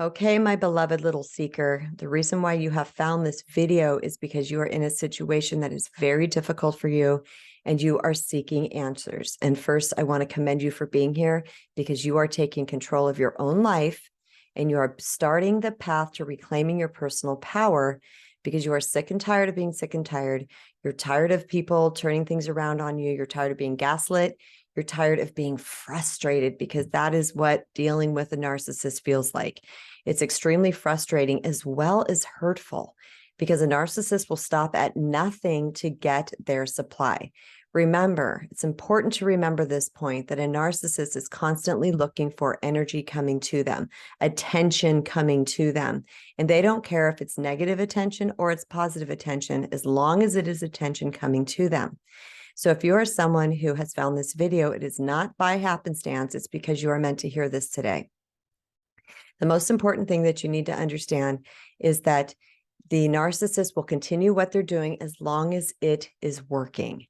Okay, my beloved little seeker, the reason why you have found this video is because you are in a situation that is very difficult for you and you are seeking answers. And first, I want to commend you for being here because you are taking control of your own life and you are starting the path to reclaiming your personal power because you are sick and tired of being sick and tired. You're tired of people turning things around on you. You're tired of being gaslit. You're tired of being frustrated because that is what dealing with a narcissist feels like. It's extremely frustrating as well as hurtful because a narcissist will stop at nothing to get their supply. Remember, it's important to remember this point that a narcissist is constantly looking for energy coming to them, attention coming to them. And they don't care if it's negative attention or it's positive attention, as long as it is attention coming to them. So if you are someone who has found this video, it is not by happenstance. It's because you are meant to hear this today. The most important thing that you need to understand is that the narcissist will continue what they're doing as long as it is working.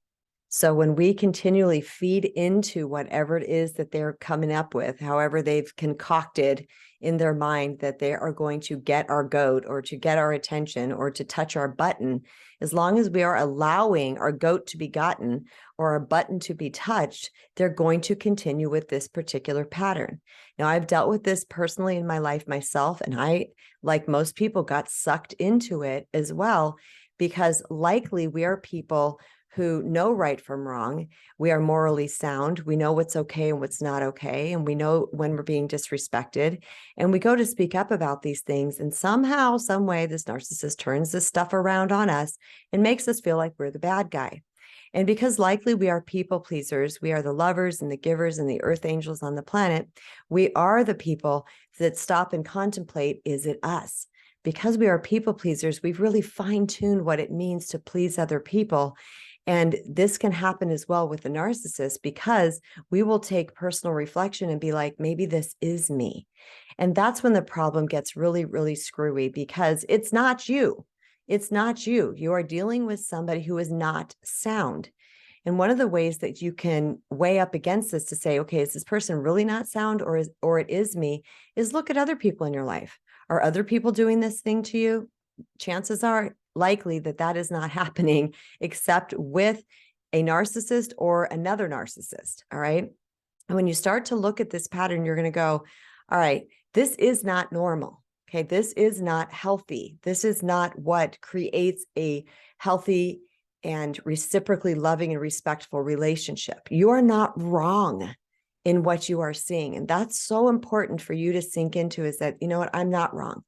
So when we continually feed into whatever it is that they're coming up with, however they've concocted in their mind that they are going to get our goat or to get our attention or to touch our button, as long as we are allowing our goat to be gotten or our button to be touched, they're going to continue with this particular pattern. Now, I've dealt with this personally in my life myself, and I, like most people, got sucked into it as well, because likely we are people who know right from wrong. We are morally sound. We know what's okay and what's not okay. And we know when we're being disrespected. And we go to speak up about these things. And somehow, some way, this narcissist turns this stuff around on us and makes us feel like we're the bad guy. And because likely we are people pleasers, we are the lovers and the givers and the earth angels on the planet, we are the people that stop and contemplate, is it us? Because we are people pleasers, we've really fine-tuned what it means to please other people. And this can happen as well with the narcissist because we will take personal reflection and be like, maybe this is me. And that's when the problem gets really, really screwy because it's not you. It's not you. You are dealing with somebody who is not sound. And one of the ways that you can weigh up against this to say, okay, is this person really not sound or it is me, is look at other people in your life. Are other people doing this thing to you? Chances are likely that that is not happening except with a narcissist or another narcissist. All right. And when you start to look at this pattern, you're going to go, all right, this is not normal. Okay. This is not healthy. This is not what creates a healthy and reciprocally loving and respectful relationship. You are not wrong in what you are seeing. And that's so important for you to sink into, is that, you know what, I'm not wrong.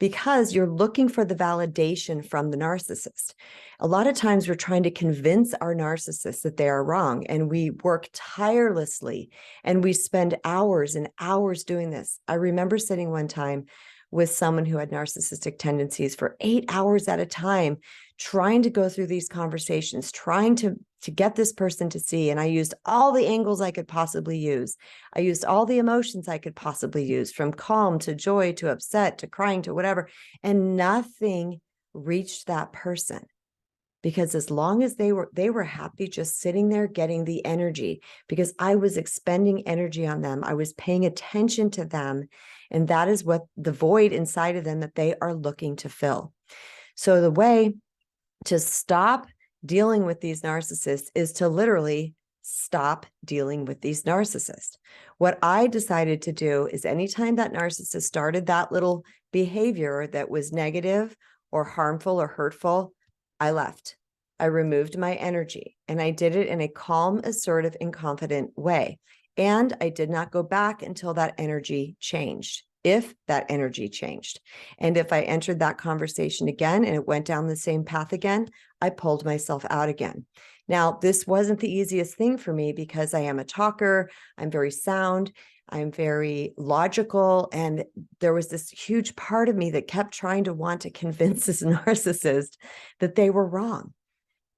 Because you're looking for the validation from the narcissist. A lot of times we're trying to convince our narcissist that they are wrong, and we work tirelessly and we spend hours and hours doing this. I remember sitting one time with someone who had narcissistic tendencies for 8 hours at a time, trying to go through these conversations, trying to get this person to see. And I used all the angles I could possibly use. I used all the emotions I could possibly use, from calm to joy to upset to crying to whatever. And nothing reached that person. Because as long as they were happy just sitting there getting the energy, because I was expending energy on them, I was paying attention to them, and that is what the void inside of them that they are looking to fill. So the way to stop dealing with these narcissists is to literally stop dealing with these narcissists. What I decided to do is anytime that narcissist started that little behavior that was negative or harmful or hurtful, I left. I removed my energy, and I did it in a calm, assertive, and confident way. And I did not go back until that energy changed, if that energy changed. And if I entered that conversation again and it went down the same path again, I pulled myself out again. Now, this wasn't the easiest thing for me because I am a talker. I'm very sound. I'm very logical. And there was this huge part of me that kept trying to want to convince this narcissist that they were wrong.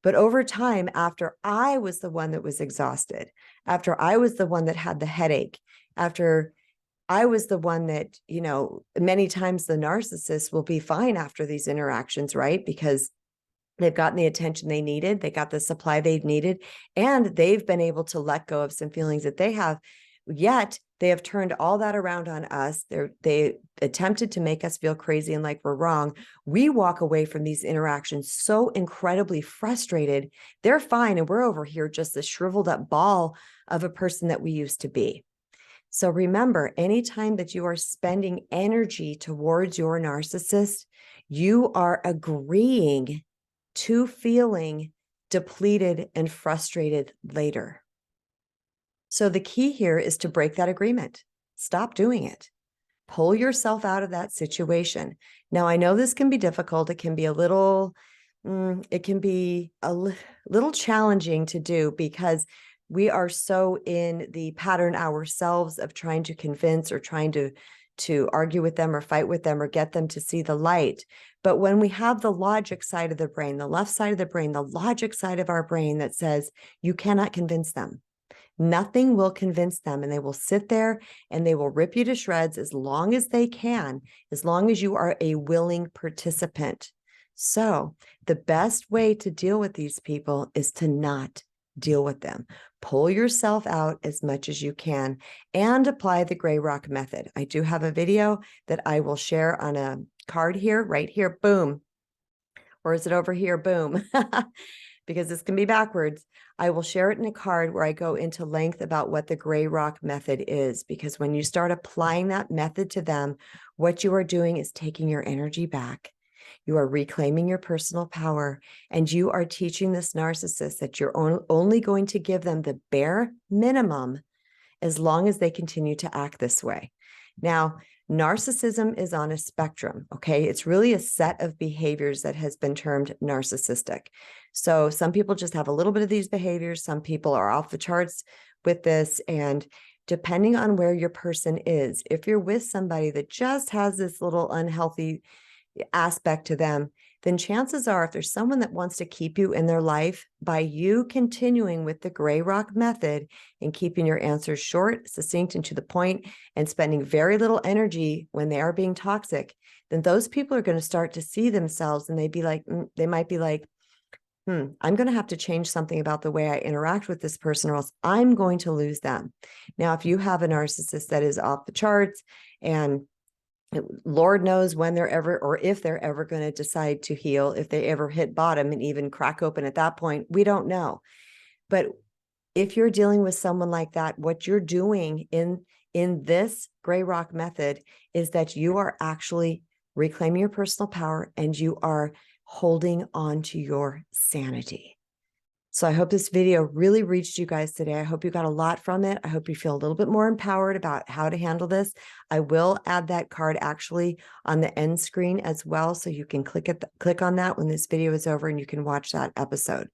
But over time, after I was the one that was exhausted, after I was the one that had the headache, after I was the one that, you know, many times the narcissist will be fine after these interactions, right? Because they've gotten the attention they needed, they got the supply they've needed, and they've been able to let go of some feelings that they have. Yet They have turned all that around on us. They attempted to make us feel crazy and like we're wrong. We walk away from these interactions so incredibly frustrated. They're fine, and we're over here just a shriveled up ball of a person that we used to be. So remember, anytime that you are spending energy towards your narcissist, you are agreeing to feeling depleted and frustrated later. So the key here is to break that agreement. Stop doing it. Pull yourself out of that situation. Now, I know this can be difficult. It can be a little challenging to do because we are so in the pattern ourselves of trying to convince or trying to argue with them or fight with them or get them to see the light. But when we have the logic side of the brain, the left side of the brain, the logic side of our brain that says you cannot convince them, nothing will convince them, and they will sit there and they will rip you to shreds as long as they can, as long as you are a willing participant. So the best way to deal with these people is to not deal with them. Pull yourself out as much as you can and apply the gray rock method. I do have a video that I will share on a card here, right here, boom. Or is it over here? Boom. Because this can be backwards. I will share it in a card where I go into length about what the gray rock method is, because when you start applying that method to them, what you are doing is taking your energy back. You are reclaiming your personal power, and you are teaching this narcissist that you're only going to give them the bare minimum as long as they continue to act this way. Now, narcissism is on a spectrum, okay? It's really a set of behaviors that has been termed narcissistic. So some people just have a little bit of these behaviors. Some people are off the charts with this. And depending on where your person is, if you're with somebody that just has this little unhealthy aspect to them, then chances are if there's someone that wants to keep you in their life, by you continuing with the gray rock method and keeping your answers short, succinct, and to the point, and spending very little energy when they are being toxic, then those people are going to start to see themselves, and they might be like, I'm going to have to change something about the way I interact with this person, or else I'm going to lose them. Now, if you have a narcissist that is off the charts, and Lord knows when they're ever, or if they're ever going to decide to heal, if they ever hit bottom and even crack open at that point, we don't know. But if you're dealing with someone like that, what you're doing in this gray rock method is that you are actually reclaiming your personal power, and you are holding on to your sanity. So I hope this video really reached you guys today. I hope you got a lot from it. I hope you feel a little bit more empowered about how to handle this. I will add that card actually on the end screen as well, so you can click on that when this video is over and you can watch that episode.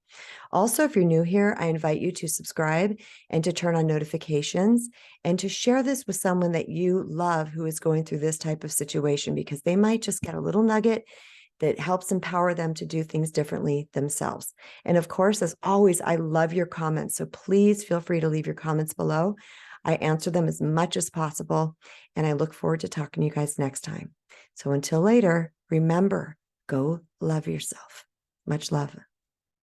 Also, if you're new here, I invite you to subscribe and to turn on notifications and to share this with someone that you love who is going through this type of situation, because they might just get a little nugget that helps empower them to do things differently themselves. And of course, as always, I love your comments. So please feel free to leave your comments below. I answer them as much as possible, and I look forward to talking to you guys next time. So until later, remember, go love yourself. Much love.